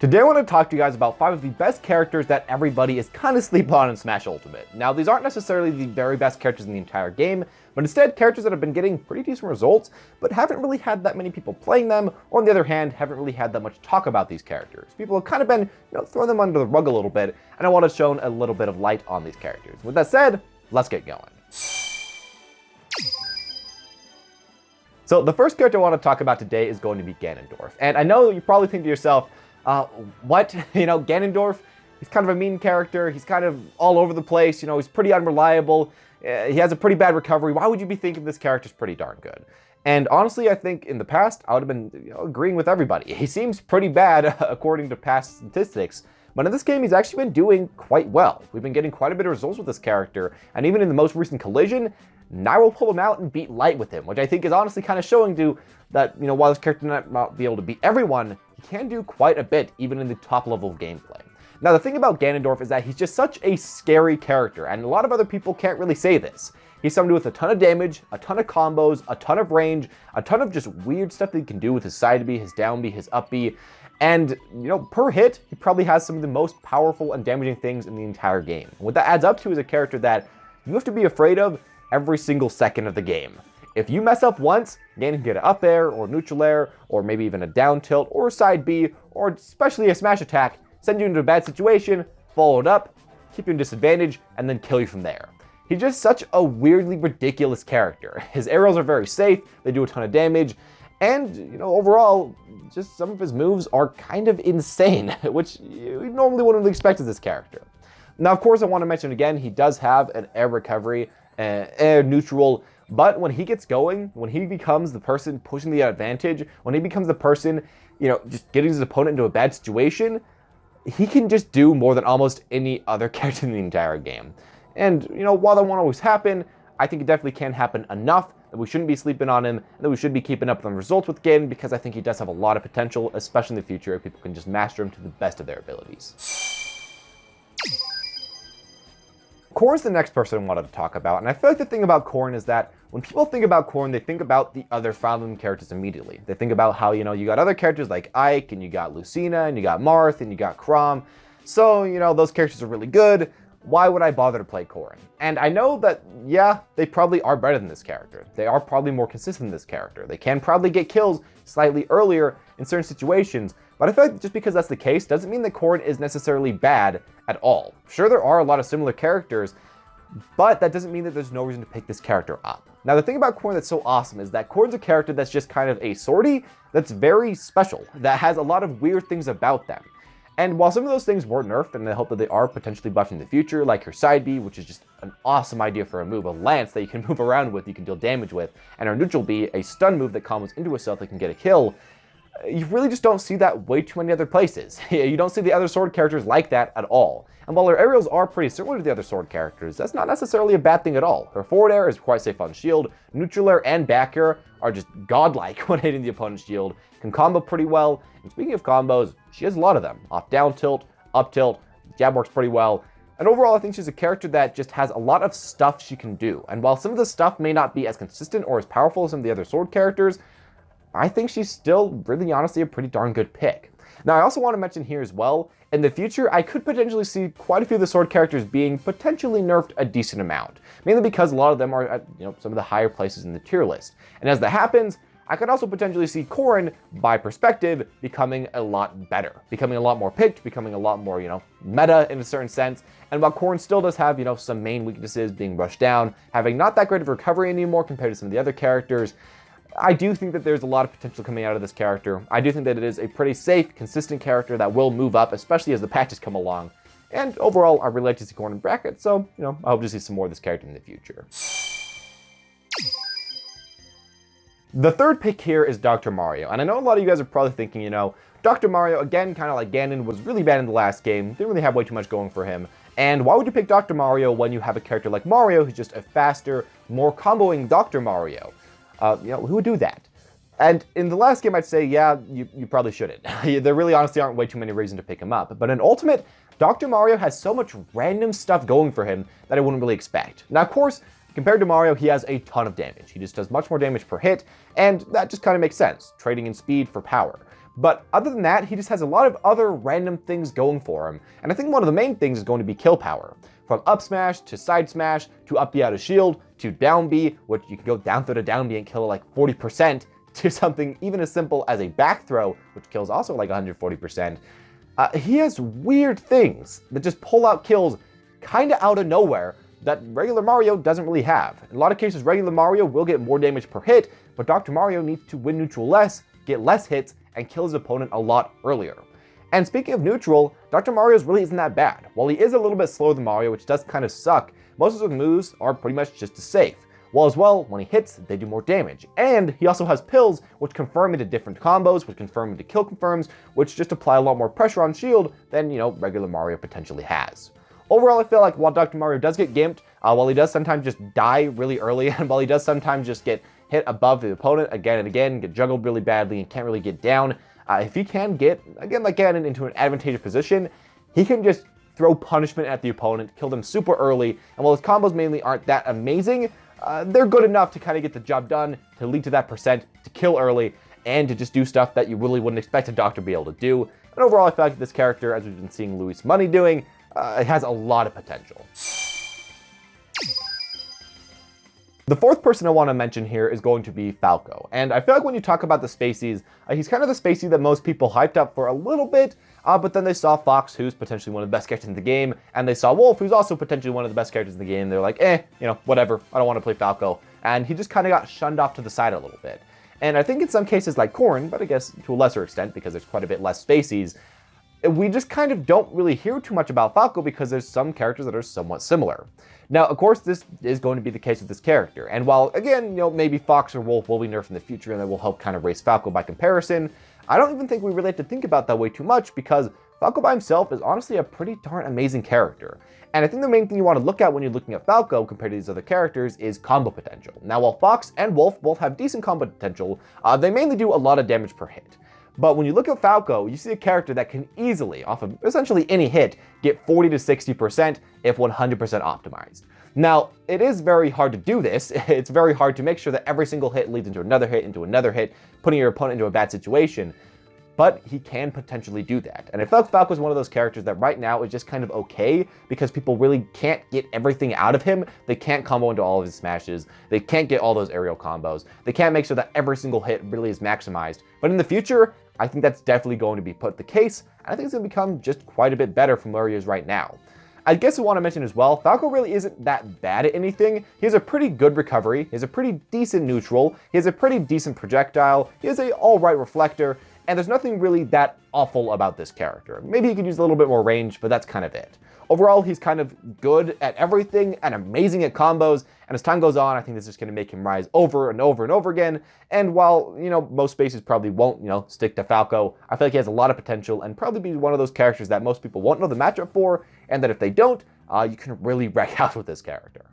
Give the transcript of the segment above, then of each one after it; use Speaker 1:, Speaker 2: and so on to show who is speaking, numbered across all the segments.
Speaker 1: Today I want to talk to you guys about 5 of the best characters that everybody is kind of sleeping on in Smash Ultimate. Now, these aren't necessarily the very best characters in the entire game, but instead characters that have been getting pretty decent results, but haven't really had that many people playing them, or on the other hand, haven't really had that much talk about these characters. People have kind of been, throwing them under the rug a little bit, and I want to shine a little bit of light on these characters. With that said, let's get going. So the first character I want to talk about today is going to be Ganondorf. And I know you probably think to yourself, what? Ganondorf, he's kind of a mean character. He's kind of all over the place. He's pretty unreliable. He has a pretty bad recovery. Why would you be thinking this character's pretty darn good? And honestly, I think in the past, I would have been agreeing with everybody. He seems pretty bad according to past statistics. But in this game, he's actually been doing quite well. We've been getting quite a bit of results with this character. And even in the most recent collision, Nairo pulled him out and beat Light with him, which I think is honestly kind of showing to that, while this character might not be able to beat everyone, he can do quite a bit, even in the top level of gameplay. Now, the thing about Ganondorf is that he's just such a scary character, and a lot of other people can't really say this. He's somebody with a ton of damage, a ton of combos, a ton of range, a ton of just weird stuff that he can do with his side B, his down B, his up B, and, per hit, he probably has some of the most powerful and damaging things in the entire game. And what that adds up to is a character that you have to be afraid of every single second of the game. If you mess up once, Ganon can get an up air, or neutral air, or maybe even a down tilt, or a side B, or especially a smash attack, send you into a bad situation, follow it up, keep you in disadvantage, and then kill you from there. He's just such a weirdly ridiculous character. His arrows are very safe, they do a ton of damage, and, overall, just some of his moves are kind of insane, which you normally wouldn't expect of this character. Now, of course, I want to mention again, he does have an air recovery, air neutral, but when he gets going, when he becomes the person pushing the advantage, when he becomes the person, just getting his opponent into a bad situation, he can just do more than almost any other character in the entire game. And, while that won't always happen, I think it definitely can happen enough that we shouldn't be sleeping on him, and that we should be keeping up on the results with Ganon, because I think he does have a lot of potential, especially in the future, if people can just master him to the best of their abilities. Corrin's the next person I wanted to talk about, and I feel like the thing about Corrin is that when people think about Corrin, they think about the other Fire Emblem characters immediately. They think about how, you got other characters like Ike, and you got Lucina, and you got Marth, and you got Chrom. So, those characters are really good. Why would I bother to play Corrin? And I know that, yeah, they probably are better than this character. They are probably more consistent than this character. They can probably get kills slightly earlier in certain situations, but I feel like just because that's the case doesn't mean that Corrin is necessarily bad at all. Sure, there are a lot of similar characters, but that doesn't mean that there's no reason to pick this character up. Now, the thing about Corrin that's so awesome is that Corrin's a character that's just kind of a sortie that's very special, that has a lot of weird things about them. And while some of those things were nerfed, and I hope that they are potentially buffed in the future, like her side B, which is just an awesome idea for a move, a lance that you can move around with, you can deal damage with, and her neutral B, a stun move that combos into a stealth that can get a kill, you really just don't see that way too many other places. You don't see the other sword characters like that at all. And while her aerials are pretty similar to the other sword characters, that's not necessarily a bad thing at all. Her forward air is quite safe on shield, neutral air and back air are just godlike when hitting the opponent's shield, can combo pretty well, and speaking of combos, she has a lot of them. Off down tilt, up tilt, jab works pretty well, and overall I think she's a character that just has a lot of stuff she can do. And while some of the stuff may not be as consistent or as powerful as some of the other sword characters, I think she's still really honestly a pretty darn good pick. Now, I also want to mention here as well, in the future, I could potentially see quite a few of the sword characters being potentially nerfed a decent amount, mainly because a lot of them are at some of the higher places in the tier list. And as that happens, I could also potentially see Corrin, by perspective, becoming a lot better, becoming a lot more picked, becoming a lot more, meta in a certain sense. And while Corrin still does have, some main weaknesses, being rushed down, having not that great of recovery anymore compared to some of the other characters, I do think that there's a lot of potential coming out of this character. I do think that it is a pretty safe, consistent character that will move up, especially as the patches come along. And overall, I really like to see Corrin in bracket, so, I hope to see some more of this character in the future. The third pick here is Dr. Mario, and I know a lot of you guys are probably thinking, Dr. Mario, again, kind of like Ganon, was really bad in the last game, didn't really have way too much going for him, and why would you pick Dr. Mario when you have a character like Mario who's just a faster, more comboing Dr. Mario? Who would do that? And in the last game, I'd say, yeah, you probably shouldn't. There really honestly aren't way too many reasons to pick him up. But in Ultimate, Dr. Mario has so much random stuff going for him that I wouldn't really expect. Now, of course, compared to Mario, he has a ton of damage. He just does much more damage per hit, and that just kind of makes sense, trading in speed for power. But other than that, he just has a lot of other random things going for him. And I think one of the main things is going to be kill power. From up smash, to side smash, to up B out of shield, to down B, which you can go down throw to down B and kill like 40%, to something even as simple as a back throw, which kills also like 140%. He has weird things that just pull out kills kinda out of nowhere that regular Mario doesn't really have. In a lot of cases, regular Mario will get more damage per hit, but Dr. Mario needs to win neutral less, get less hits, and kill his opponent a lot earlier. And speaking of neutral, Dr. Mario's really isn't that bad. While he is a little bit slower than Mario, which does kind of suck, most of his moves are pretty much just as safe. While as well, when he hits, they do more damage. And he also has pills, which confirm into different combos, which confirm into kill confirms, which just apply a lot more pressure on shield than, regular Mario potentially has. Overall, I feel like while Dr. Mario does get gimped, while he does sometimes just die really early, and while he does sometimes just get hit above the opponent again and again, get juggled really badly and can't really get down, if he can get, again like Ganon, into an advantageous position, he can just throw punishment at the opponent, kill them super early, and while his combos mainly aren't that amazing, they're good enough to kind of get the job done, to lead to that percent, to kill early, and to just do stuff that you really wouldn't expect a Doctor to be able to do. And overall, I feel like this character, as we've been seeing Luis Money doing, it has a lot of potential. The fourth person I want to mention here is going to be Falco. And I feel like when you talk about the Spaceys, he's kind of the Spacey that most people hyped up for a little bit, but then they saw Fox, who's potentially one of the best characters in the game, and they saw Wolf, who's also potentially one of the best characters in the game. They're like, whatever, I don't want to play Falco. And he just kind of got shunned off to the side a little bit. And I think in some cases like Corrin, but I guess to a lesser extent because there's quite a bit less Spaceys, we just kind of don't really hear too much about Falco because there's some characters that are somewhat similar. Now, of course, this is going to be the case with this character. And while, again, maybe Fox or Wolf will be nerfed in the future and that will help kind of raise Falco by comparison, I don't even think we really have to think about that way too much because Falco by himself is honestly a pretty darn amazing character. And I think the main thing you want to look at when you're looking at Falco compared to these other characters is combo potential. Now, while Fox and Wolf both have decent combo potential, they mainly do a lot of damage per hit. But when you look at Falco, you see a character that can easily, off of essentially any hit, get 40 to 60% if 100% optimized. Now, it is very hard to do this. It's very hard to make sure that every single hit leads into another hit, putting your opponent into a bad situation. But he can potentially do that. And I feel like Falco is one of those characters that right now is just kind of okay because people really can't get everything out of him. They can't combo into all of his smashes. They can't get all those aerial combos. They can't make sure that every single hit really is maximized. But in the future, I think that's definitely going to be put the case. And I think it's going to become just quite a bit better from where he is right now. I guess I want to mention as well, Falco really isn't that bad at anything. He has a pretty good recovery. He has a pretty decent neutral. He has a pretty decent projectile. He has a alright reflector. And there's nothing really that awful about this character. Maybe he could use a little bit more range, but that's kind of it. Overall, he's kind of good at everything and amazing at combos, and as time goes on, I think this is going to make him rise over and over and over again. And while, most spaces probably won't, stick to Falco, I feel like he has a lot of potential and probably be one of those characters that most people won't know the matchup for, and that if they don't, you can really wreck out with this character.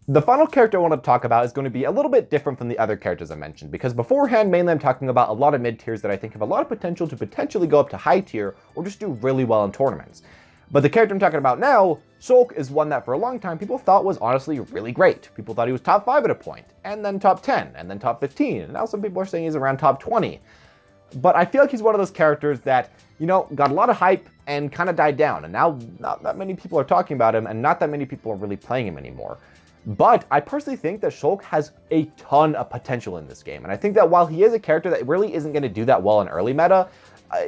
Speaker 1: The final character I want to talk about is going to be a little bit different from the other characters I mentioned, because beforehand, mainly I'm talking about a lot of mid-tiers that I think have a lot of potential to potentially go up to high tier or just do really well in tournaments. But the character I'm talking about now, Shulk, is one that for a long time people thought was honestly really great. People thought he was top 5 at a point, and then top 10, and then top 15, and now some people are saying he's around top 20. But I feel like he's one of those characters that, got a lot of hype and kind of died down, and now not that many people are talking about him, and not that many people are really playing him anymore. But I personally think that Shulk has a ton of potential in this game. And I think that while he is a character that really isn't going to do that well in early meta,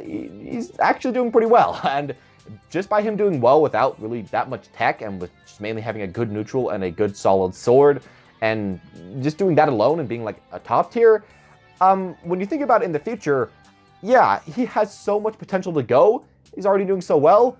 Speaker 1: he's actually doing pretty well. And just by him doing well without really that much tech and with just mainly having a good neutral and a good solid sword and just doing that alone and being like a top tier, when you think about it in the future, yeah, he has so much potential to go. He's already doing so well.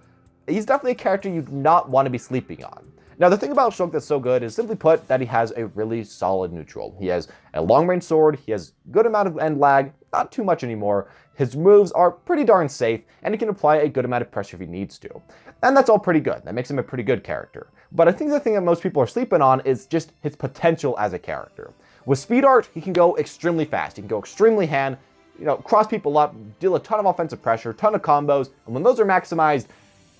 Speaker 1: He's definitely a character you do not want to be sleeping on. Now, the thing about Shulk that's so good is simply put that he has a really solid neutral. He has a long-range sword, he has a good amount of end lag, not too much anymore. His moves are pretty darn safe, and he can apply a good amount of pressure if he needs to. And that's all pretty good. That makes him a pretty good character. But I think the thing that most people are sleeping on is just his potential as a character. With speed art, he can go extremely fast. He can go extremely hand, cross people up, deal a ton of offensive pressure, ton of combos, and when those are maximized,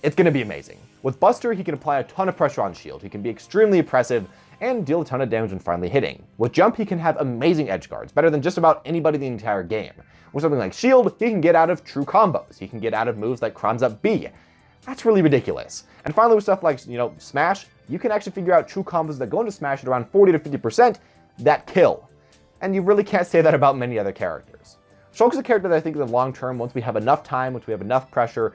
Speaker 1: it's going to be amazing. With Buster, he can apply a ton of pressure on shield. He can be extremely oppressive, and deal a ton of damage when finally hitting. With Jump, he can have amazing edge guards, better than just about anybody in the entire game. With something like Shield, he can get out of true combos. He can get out of moves like Crumbs Up B. That's really ridiculous. And finally, with stuff like, Smash, you can actually figure out true combos that go into Smash at around 40 to 50% that kill. And you really can't say that about many other characters. Shulk is a character that I think in the long term, once we have enough time, once we have enough pressure,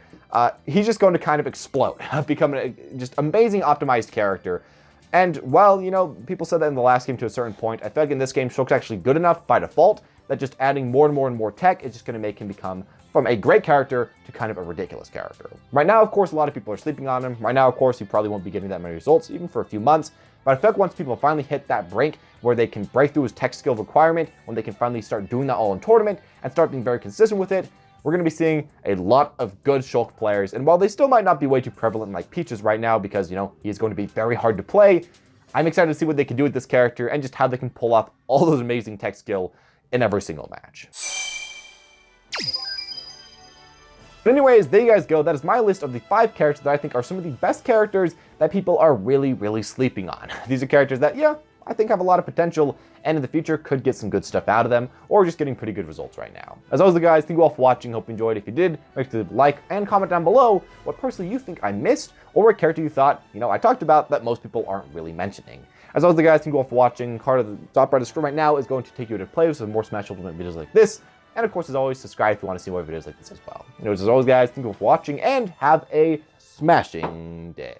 Speaker 1: he's just going to kind of explode, become a just amazing optimized character. And while, people said that in the last game to a certain point, I feel like in this game, Shulk's actually good enough by default that just adding more and more and more tech is just going to make him become from a great character to kind of a ridiculous character. Right now, of course, a lot of people are sleeping on him. Right now, of course, he probably won't be getting that many results, even for a few months. But I feel like once people finally hit that brink where they can break through his tech skill requirement, when they can finally start doing that all in tournament and start being very consistent with it, we're going to be seeing a lot of good Shulk players. And while they still might not be way too prevalent like Peaches right now because, he is going to be very hard to play, I'm excited to see what they can do with this character and just how they can pull off all those amazing tech skill in every single match. But anyways, there you guys go. That is my list of the 5 characters that I think are some of the best characters that people are really, really sleeping on. These are characters that, I think have a lot of potential and in the future could get some good stuff out of them or just getting pretty good results right now. As always, guys, thank you all for watching. Hope you enjoyed. If you did, make sure to like and comment down below what personally you think I missed or a character you thought, I talked about that most people aren't really mentioning. As always, guys, thank you all for watching. Card at the top right of the screen right now is going to take you to plays with more Smash Ultimate videos like this. And of course, as always, subscribe if you want to see more videos like this as well. Anyways, as always, guys, thank you for watching and have a smashing day.